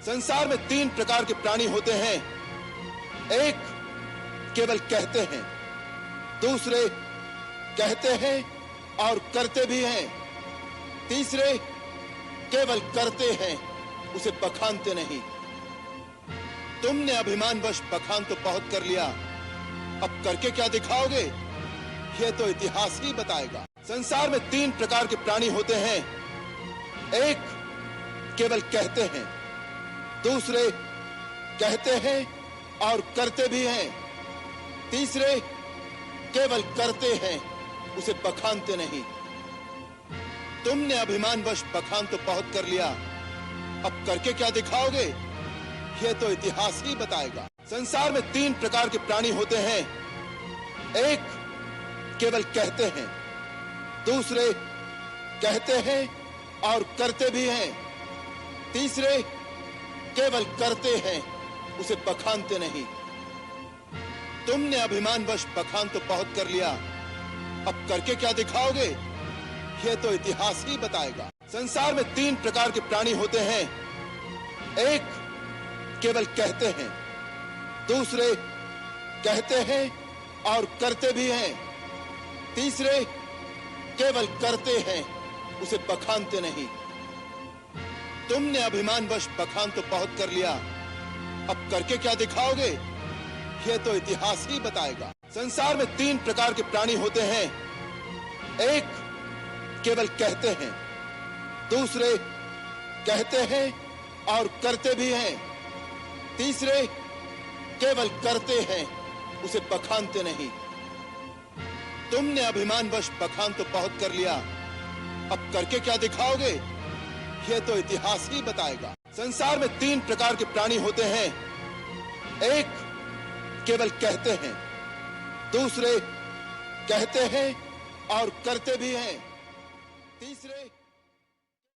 संसार में तीन प्रकार के प्राणी होते हैं। एक केवल कहते हैं, दूसरे कहते हैं और करते भी हैं, तीसरे केवल करते हैं, उसे बखानते नहीं। तुमने अभिमानवश बखान तो बहुत कर लिया, अब करके क्या दिखाओगे, यह तो इतिहास ही बताएगा। संसार में तीन प्रकार के प्राणी होते हैं। एक केवल कहते हैं, दूसरे कहते हैं और करते भी हैं, तीसरे केवल करते हैं, उसे बखानते नहीं। तुमने अभिमानवश बखान तो बहुत कर लिया, अब करके क्या दिखाओगे, यह तो इतिहास ही बताएगा। संसार में तीन प्रकार के प्राणी होते हैं। एक केवल कहते हैं, दूसरे कहते हैं और करते भी हैं, तीसरे केवल करते हैं, उसे बखानते नहीं। तुमने अभिमानवश बखान तो बहुत कर लिया, अब करके क्या दिखाओगे, यह तो इतिहास ही बताएगा। संसार में तीन प्रकार के प्राणी होते हैं। एक केवल कहते हैं, दूसरे कहते हैं और करते भी हैं, तीसरे केवल करते हैं, उसे बखानते नहीं। तुमने अभिमानवश बखान तो बहुत कर लिया, अब करके क्या दिखाओगे, यह तो इतिहास ही बताएगा। संसार में तीन प्रकार के प्राणी होते हैं। एक केवल कहते हैं, दूसरे कहते हैं और करते भी हैं, तीसरे केवल करते हैं, उसे बखानते नहीं। तुमने अभिमानवश बखान तो बहुत कर लिया, अब करके क्या दिखाओगे, यह तो इतिहास ही बताएगा। संसार में तीन प्रकार के प्राणी होते हैं। एक केवल कहते हैं, दूसरे कहते हैं और करते भी हैं, तीसरे